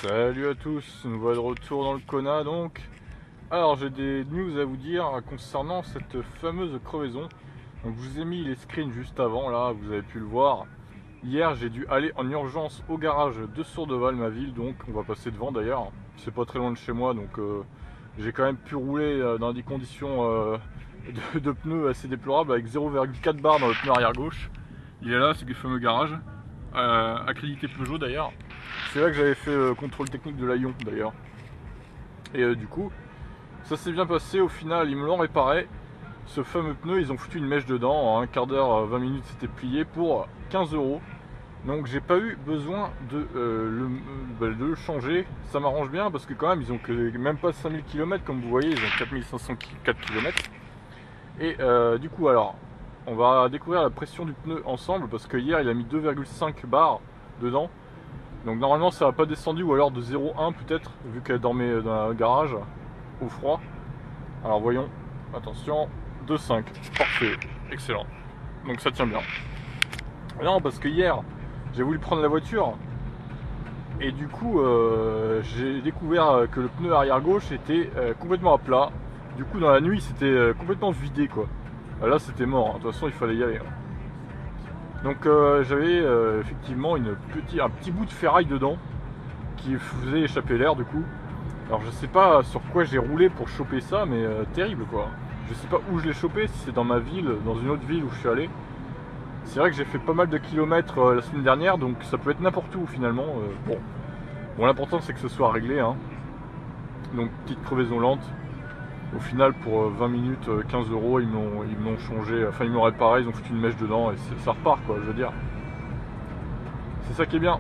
Salut à tous, nous voilà de retour dans le Kona donc. Alors j'ai des news à vous dire concernant cette fameuse crevaison. Donc je vous ai mis les screens juste avant là, vous avez pu le voir. Hier j'ai dû aller en urgence au garage de Sourdeval, ma ville, donc on va passer devant d'ailleurs. C'est pas très loin de chez moi donc j'ai quand même pu rouler dans des conditions de pneus assez déplorables avec 0,4 bar dans le pneu arrière gauche. Il est là, c'est le fameux garage, accrédité Peugeot d'ailleurs. C'est là que j'avais fait le contrôle technique de l'Aion d'ailleurs. Et du coup, ça s'est bien passé. Au final, ils me l'ont réparé. Ce fameux pneu, ils ont foutu une mèche dedans. En un quart d'heure, 20 minutes, c'était plié pour 15 €. Donc j'ai pas eu besoin de le changer. Ça m'arrange bien parce que quand même, ils ont que même pas 5000 km comme vous voyez. Ils ont 4504 km. Et du coup, alors, on va découvrir la pression du pneu ensemble parce que hier, il a mis 2,5 bars dedans. Donc normalement ça va pas descendu, ou alors de 0,1 peut-être, vu qu'elle dormait dans le garage au froid. Alors voyons, attention, 2,5, parfait, excellent. Donc ça tient bien. Non, parce que hier j'ai voulu prendre la voiture et du coup j'ai découvert que le pneu arrière gauche était complètement à plat. Du coup dans la nuit c'était complètement vidé quoi. Là c'était mort, hein. De toute façon il fallait y aller, hein. Donc j'avais effectivement un petit bout de ferraille dedans qui faisait échapper l'air du coup. Alors je sais pas sur quoi j'ai roulé pour choper ça, mais terrible quoi. Je sais pas où je l'ai chopé, si c'est dans ma ville, dans une autre ville où je suis allé. C'est vrai que j'ai fait pas mal de kilomètres la semaine dernière, donc ça peut être n'importe où finalement. Bon l'important c'est que ce soit réglé, hein. Donc petite crevaison lente. Au final pour 20 minutes, 15 €, ils m'ont changé, enfin ils m'ont réparé, ils ont foutu une mèche dedans et ça repart quoi, je veux dire. C'est ça qui est bien.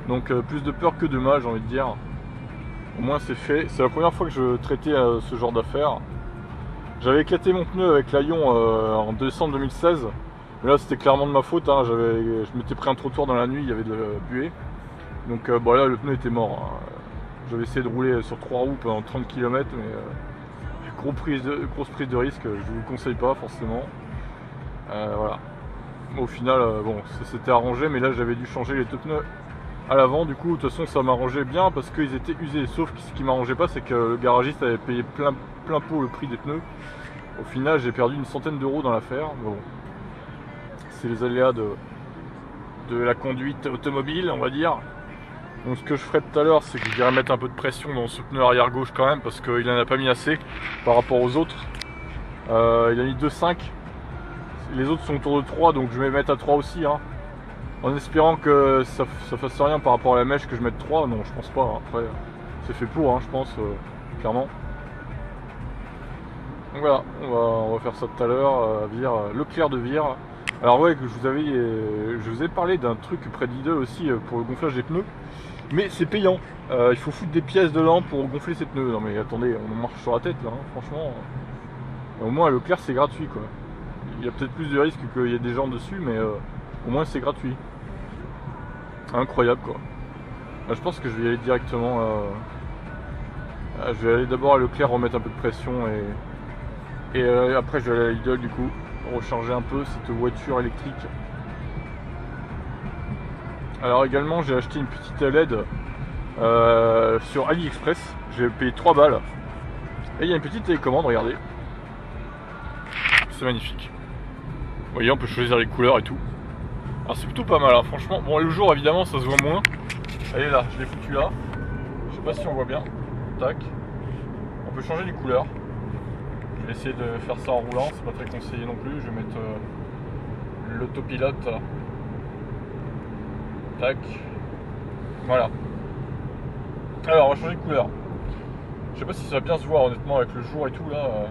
Donc plus de peur que de mal, j'ai envie de dire. Au moins c'est fait. C'est la première fois que je traitais ce genre d'affaires. J'avais éclaté mon pneu avec l'Aion en décembre 2016. Mais là c'était clairement de ma faute, hein. Je m'étais pris un trottoir dans la nuit, il y avait de la buée. Donc bon, là le pneu était mort, hein. J'avais essayé de rouler sur 3 roues pendant 30 km, mais grosse prise de risque, je vous le conseille pas forcément. Voilà. Au final, bon, ça s'était arrangé, mais là j'avais dû changer les deux pneus à l'avant. Du coup, de toute façon, ça m'arrangeait bien parce qu'ils étaient usés. Sauf que ce qui m'arrangeait pas, c'est que le garagiste avait payé plein pot le prix des pneus. Au final, j'ai perdu une centaine d'euros dans l'affaire. Bon, c'est les aléas de la conduite automobile, on va dire. Donc ce que je ferai tout à l'heure, c'est que je dirais mettre un peu de pression dans ce pneu arrière gauche quand même, parce qu'il n'en a pas mis assez par rapport aux autres. Il a mis 2,5. Les autres sont autour de 3, donc je vais mettre à 3 aussi, hein. En espérant que ça fasse rien par rapport à la mèche, que je mette 3. Non, je pense pas, hein. Après c'est fait pour, hein, je pense, clairement. Donc voilà, on va faire ça tout à l'heure. Leclerc de Vire. Alors ouais, je vous ai parlé d'un truc près de Lidl aussi pour le gonflage des pneus. Mais c'est payant, il faut foutre des pièces dedans pour gonfler ses pneus. Non mais attendez, on marche sur la tête là, hein, franchement. Au moins à Leclerc c'est gratuit quoi. Il y a peut-être plus de risques qu'il y ait des gens dessus, mais au moins c'est gratuit. Incroyable quoi. Là, je pense que je vais y aller directement. Je vais aller d'abord à Leclerc remettre un peu de pression et après je vais aller à Lidl du coup, recharger un peu cette voiture électrique. Alors également j'ai acheté une petite LED sur AliExpress, j'ai payé 3 balles. Et il y a une petite télécommande, regardez. C'est magnifique. Vous voyez, on peut choisir les couleurs et tout. Alors c'est plutôt pas mal, hein, franchement. Bon, le jour évidemment ça se voit moins. Elle est là, je l'ai foutu là. Je sais pas si on voit bien. Tac. On peut changer les couleurs. Je vais essayer de faire ça en roulant, c'est pas très conseillé non plus. Je vais mettre l'autopilote. Tac. Voilà. Alors on va changer de couleur. Je sais pas si ça va bien se voir honnêtement avec le jour et tout là.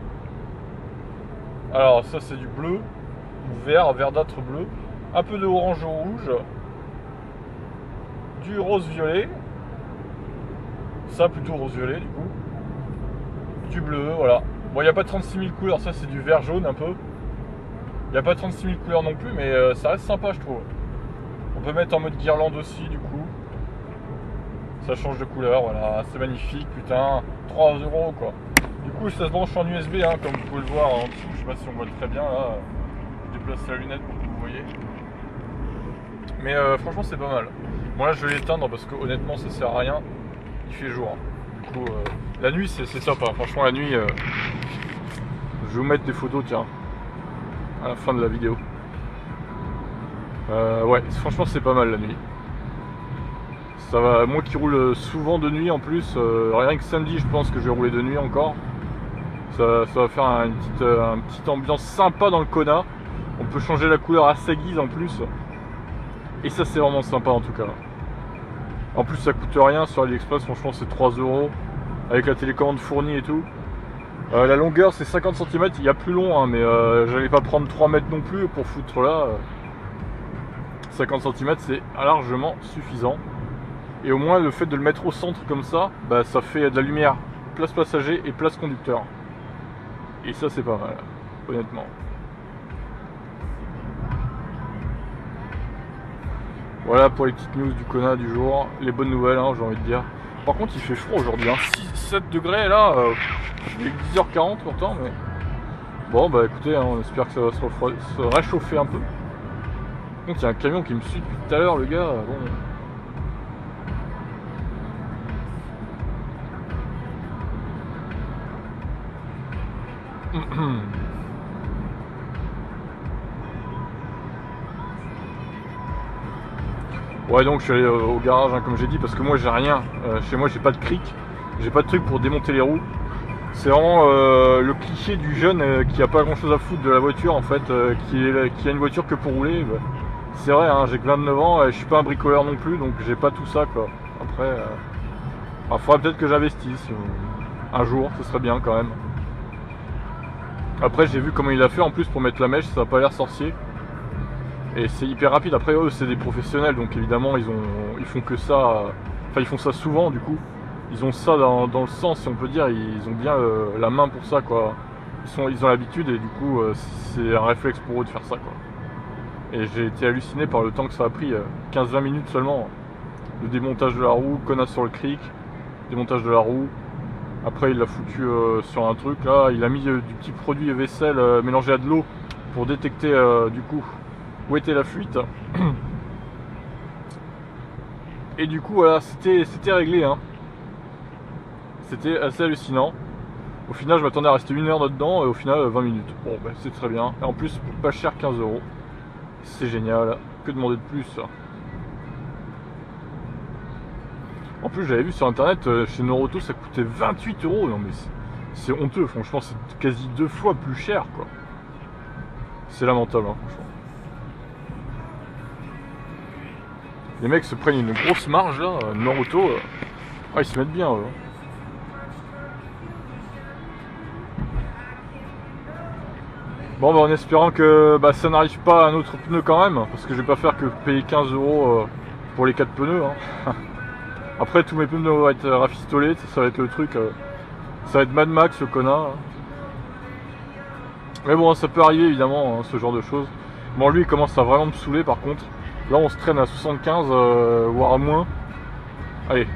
Alors ça c'est du bleu, ou vert, verdâtre bleu, un peu de orange au rouge, du rose violet, ça plutôt rose violet du coup, du bleu, voilà. Bon il n'y a pas 36 000 couleurs, ça c'est du vert jaune un peu. Il n'y a pas 36 000 couleurs non plus, mais ça reste sympa je trouve. On peut mettre en mode guirlande aussi du coup. Ça change de couleur, voilà, c'est magnifique, putain, 3 € quoi. Du coup ça se branche en USB, hein, comme vous pouvez le voir en dessous, je sais pas si on voit très bien là. Je déplace la lunette pour que vous voyez. Mais franchement c'est pas mal. Moi je vais l'éteindre parce que honnêtement ça sert à rien. Il fait jour. Du coup, la nuit c'est top. Hein. Franchement la nuit, je vais vous mettre des photos tiens à la fin de la vidéo. Ouais, franchement c'est pas mal la nuit. Ça va, moi qui roule souvent de nuit en plus, rien que samedi je pense que je vais rouler de nuit encore. Ça va faire une petite ambiance sympa dans le Kona. On peut changer la couleur à sa guise en plus. Et ça c'est vraiment sympa en tout cas. En plus ça coûte rien sur AliExpress, franchement c'est 3 € avec la télécommande fournie et tout. La longueur c'est 50 cm, il y a plus long hein, mais j'allais pas prendre 3 mètres non plus pour foutre là. 50 cm c'est largement suffisant. Et au moins le fait de le mettre au centre comme ça, bah, ça fait de la lumière place passager et place conducteur. Et ça c'est pas mal, honnêtement. Voilà pour les petites news du Kona du jour, les bonnes nouvelles hein, j'ai envie de dire. Par contre il fait froid aujourd'hui, hein. 7 degrés là, il est 10h40 pourtant mais... Bon bah écoutez, hein, on espère que ça va se réchauffer un peu. Par contre il y a un camion qui me suit depuis tout à l'heure le gars, bon... Ouais donc je suis allé au garage hein, comme j'ai dit parce que moi j'ai rien, chez moi j'ai pas de cric, j'ai pas de truc pour démonter les roues. C'est vraiment le cliché du jeune qui a pas grand chose à foutre de la voiture en fait, qui a une voiture que pour rouler. Bah, c'est vrai hein, j'ai que 29 ans, je suis pas un bricoleur non plus donc j'ai pas tout ça quoi. Après, il faudrait peut-être que j'investisse un jour, ce serait bien quand même. Après j'ai vu comment il a fait en plus pour mettre la mèche, ça a pas l'air sorcier. Et c'est hyper rapide, après eux c'est des professionnels donc évidemment ils font que ça, enfin ils font ça souvent du coup. Ils ont ça dans le sang si on peut dire, ils ont bien la main pour ça quoi. Ils ont l'habitude et du coup c'est un réflexe pour eux de faire ça quoi. Et j'ai été halluciné par le temps que ça a pris, 15-20 minutes seulement. Le démontage de la roue, connasse sur le cric, démontage de la roue. Après il l'a foutu sur un truc là, il a mis du petit produit vaisselle mélangé à de l'eau pour détecter du coup où était la fuite. Et du coup voilà, c'était réglé hein. C'était assez hallucinant. Au final je m'attendais à rester 1 heure là-dedans et au final 20 minutes. Bon bah, c'est très bien. Et en plus pas cher, 15 €. C'est génial. Que demander de plus? En plus j'avais vu sur internet chez Noroto ça coûtait 28 €. Non mais c'est honteux, franchement c'est quasi 2 fois plus cher quoi. C'est lamentable hein, franchement. Les mecs se prennent une grosse marge là, Noroto. Ah ils se mettent bien eux. Bon bah en espérant que ça n'arrive pas à un autre pneu quand même, parce que je vais pas faire que payer 15 € pour les 4 pneus hein. Après tous mes pneus vont être rafistolés, ça va être le truc, ça va être Mad Max le connard. Mais bon ça peut arriver évidemment hein, ce genre de choses. Bon lui il commence à vraiment me saouler par contre. Là on se traîne à 75 voire à moins. Allez.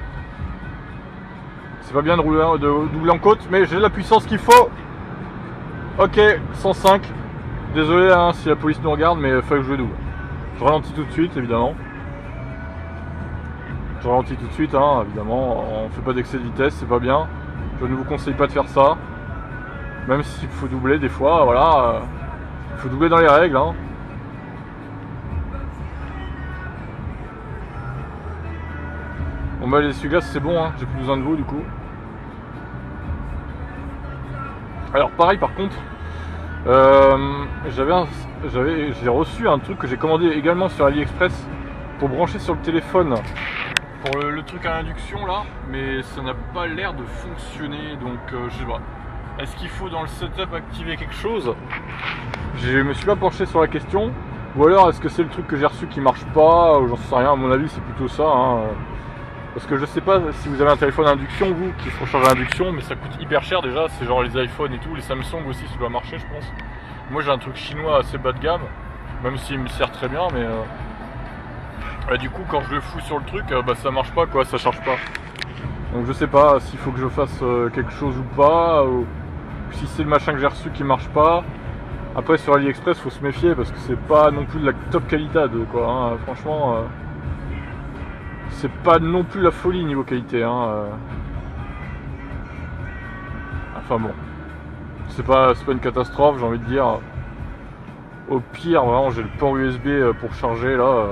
C'est pas bien de doubler en côte, mais j'ai la puissance qu'il faut. Ok, 105. Désolé hein, si la police nous regarde, mais il faut que je le double. Je ralentis tout de suite, évidemment. Je ralentis tout de suite, hein, évidemment. On fait pas d'excès de vitesse, c'est pas bien. Je ne vous conseille pas de faire ça. Même s'il faut doubler des fois, voilà. Il faut doubler dans les règles. Hein. Bon bah les essuie-glaces c'est bon, hein, j'ai plus besoin de vous du coup. Alors pareil par contre, j'ai reçu un truc que j'ai commandé également sur AliExpress pour brancher sur le téléphone pour le truc à induction là, mais ça n'a pas l'air de fonctionner donc je sais pas. Est-ce qu'il faut dans le setup activer quelque chose? Je me suis pas penché sur la question. Ou alors est-ce que c'est le truc que j'ai reçu qui marche pas? J'en sais rien, à mon avis c'est plutôt ça. Hein. Parce que je sais pas si vous avez un téléphone à induction, vous, qui se recharge à induction, mais ça coûte hyper cher déjà, c'est genre les iPhones et tout, les Samsung aussi, ça doit marcher je pense. Moi j'ai un truc chinois assez bas de gamme, même s'il me sert très bien, mais du coup quand je le fous sur le truc, ça marche pas quoi, ça charge pas. Donc je sais pas s'il faut que je fasse quelque chose ou pas, ou si c'est le machin que j'ai reçu qui marche pas. Après sur AliExpress faut se méfier parce que c'est pas non plus de la top qualité quoi, hein. Franchement... c'est pas non plus la folie niveau qualité, hein. Enfin bon, c'est pas une catastrophe, j'ai envie de dire. Au pire, vraiment, j'ai le port USB pour charger là,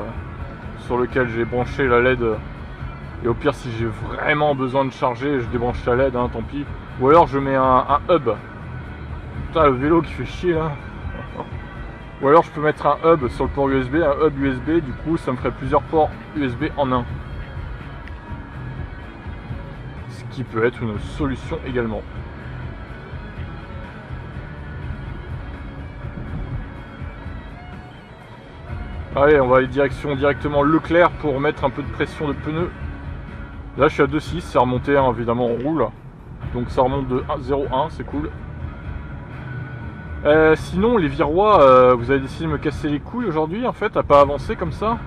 sur lequel j'ai branché la LED. Et au pire, si j'ai vraiment besoin de charger, je débranche la LED, hein, tant pis. Ou alors je mets un hub. Putain, le vélo qui fait chier là. Ou alors je peux mettre un hub sur le port USB, un hub USB, du coup ça me ferait plusieurs ports USB en un. Ce qui peut être une solution également. Allez, on va aller directement Leclerc pour mettre un peu de pression de pneus. Là je suis à 2,6, c'est remonté, hein, évidemment on roule. Donc ça remonte de 0,1, c'est cool. Sinon les virois, vous avez décidé de me casser les couilles aujourd'hui en fait, à pas avancer comme ça.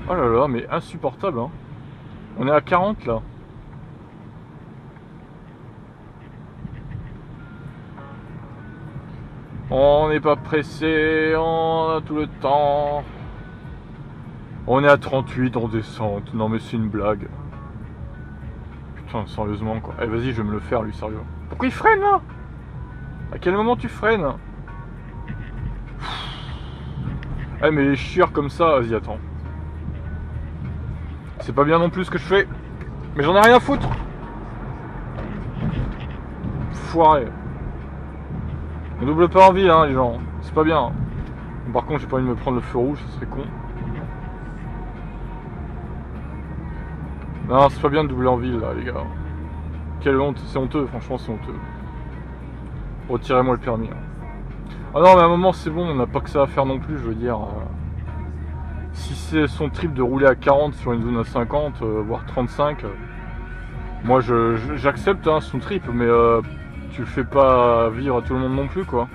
Oh là là, mais insupportable, hein. On est à 40 là. On n'est pas pressé, on a tout le temps. On est à 38 en descente. Non mais c'est une blague. Putain, sérieusement quoi. Allez, vas-y, je vais me le faire lui, sérieux. Pourquoi il freine là? À quel moment tu freines? Eh mais les chieurs comme ça, vas-y, attends. C'est pas bien non plus ce que je fais. Mais j'en ai rien à foutre. Foiré. On double pas en ville, hein, les gens. C'est pas bien. Par contre, j'ai pas envie de me prendre le feu rouge, ce serait con. Non, c'est pas bien de doubler en ville, là, les gars. Quelle honte. C'est honteux, franchement, c'est honteux. Retirez-moi le permis. Ah non, mais à un moment, c'est bon, on n'a pas que ça à faire non plus, je veux dire. Si c'est son trip de rouler à 40 sur une zone à 50, voire 35, moi, j'accepte hein, son trip, mais tu le fais pas vivre à tout le monde non plus, quoi.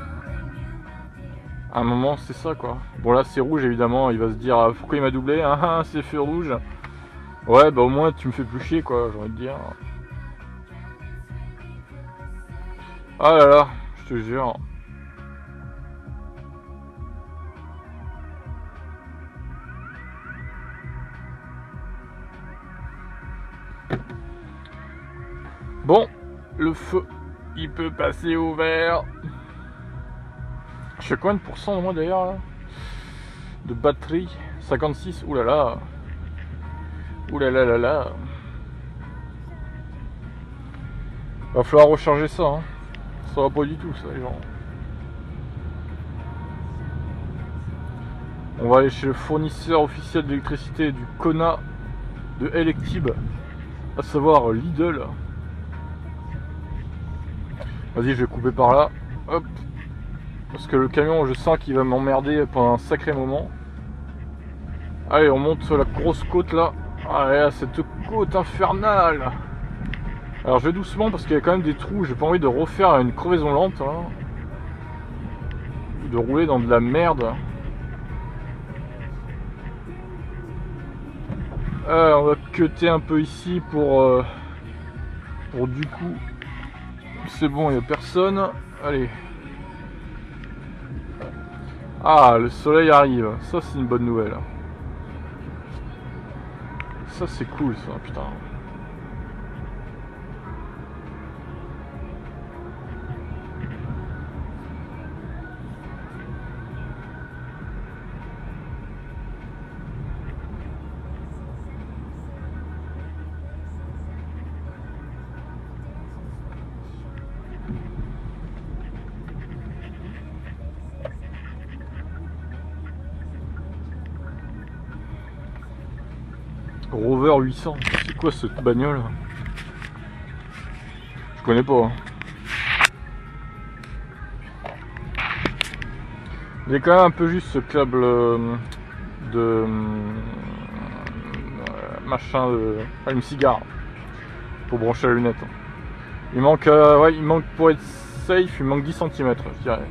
À un moment, c'est ça, quoi. Bon, là, c'est rouge, évidemment, il va se dire, pourquoi il m'a doublé? Ah, c'est feu rouge. Ouais, bah au moins, tu me fais plus chier, quoi, j'ai envie de dire. Ah là là, je te jure. Bon, le feu, il peut passer au vert. Je suis à combien de pourcents moi d'ailleurs là de batterie? 56, oulala. Oulala là là. Va falloir recharger ça, hein. Ça va pas du tout ça les gens. On va aller chez le fournisseur officiel d'électricité du Kona de Electib, à savoir Lidl. Vas-y, je vais couper par là. Hop. Parce que le camion, je sens qu'il va m'emmerder pendant un sacré moment. Allez, on monte sur la grosse côte là. Allez, cette côte infernale. Alors je vais doucement parce qu'il y a quand même des trous. J'ai pas envie de refaire une crevaison lente. Hein. De rouler dans de la merde. On va cutter un peu ici pour du coup. C'est bon, il n'y a personne. Allez. Ah, le soleil arrive. Ça, c'est une bonne nouvelle. Ça, c'est cool, ça, putain. Rover 800, c'est quoi cette bagnole? Je connais pas. Il est quand même un peu juste ce câble de machin de allume-cigare pour brancher la lunette. Il manque, ouais, il manque pour être safe, il manque 10 cm, je dirais.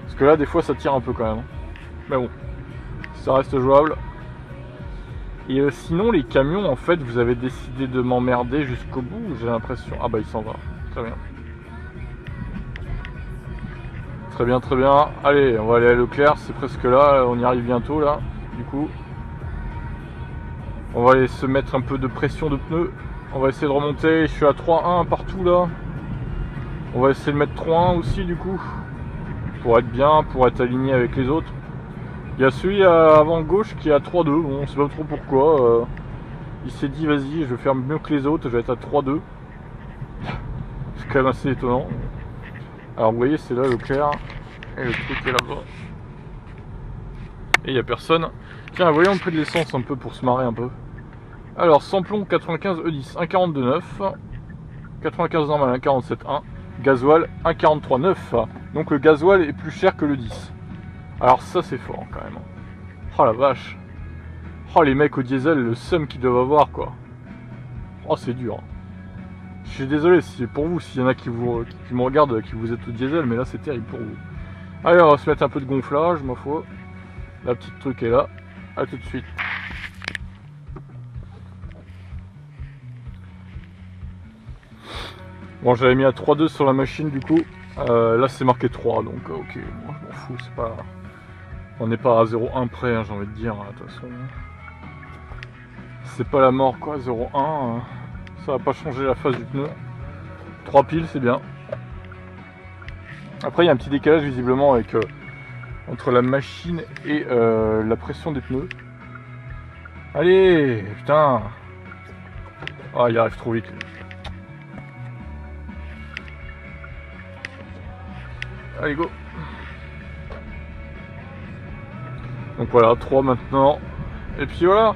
Parce que là, des fois, ça tire un peu quand même. Mais bon, ça reste jouable. Et sinon, les camions, en fait, vous avez décidé de m'emmerder jusqu'au bout, j'ai l'impression. Ah bah, il s'en va. Très bien. Très bien, très bien. Allez, on va aller à Leclerc, c'est presque là. On y arrive bientôt, là, du coup. On va aller se mettre un peu de pression de pneus. On va essayer de remonter. Je suis à 3.1 partout là. On va essayer de mettre 3.1 aussi du coup. Pour être bien, pour être aligné avec les autres. Il y a celui avant gauche qui est à 3.2. Bon, on sait pas trop pourquoi. Il s'est dit vas-y, je vais faire mieux que les autres. Je vais être à 3.2. C'est quand même assez étonnant. Alors vous voyez, c'est là le clair. Et le truc est là-bas. Et il n'y a personne. Tiens, voyons le prix de l'essence un peu pour se marrer un peu. Alors, samplon 95 E10, 1,42,9. 95 normal, 1,47,1. Gasoil, 1,43,9. Donc le gasoil est plus cher que le 10. Alors ça, c'est fort quand même. Oh la vache. Oh les mecs au diesel, le seum qu'ils doivent avoir quoi. Oh c'est dur. Je suis désolé si pour vous, s'il y en a qui me regardent, qui vous êtes au diesel, mais là c'est terrible pour vous. Allez, on va se mettre un peu de gonflage, ma foi. La petite truc est là. A tout de suite. Bon, j'avais mis à 3.2 sur la machine du coup. Là c'est marqué 3, donc ok, moi je m'en fous, c'est pas. On n'est pas à 0.1 près, hein, j'ai envie de dire, de toute façon. C'est pas la mort quoi, 0.1. Ça va pas changer la phase du pneu. 3 piles, c'est bien. Après, il y a un petit décalage visiblement avec entre la machine et la pression des pneus. Allez, putain. Ah, il arrive trop vite. Allez, go. Donc voilà, 3 maintenant. Et puis voilà.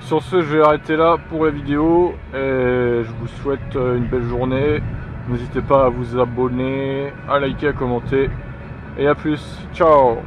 Sur ce, je vais arrêter là pour la vidéo. Et je vous souhaite une belle journée. N'hésitez pas à vous abonner, à liker, à commenter. Et à plus. Ciao.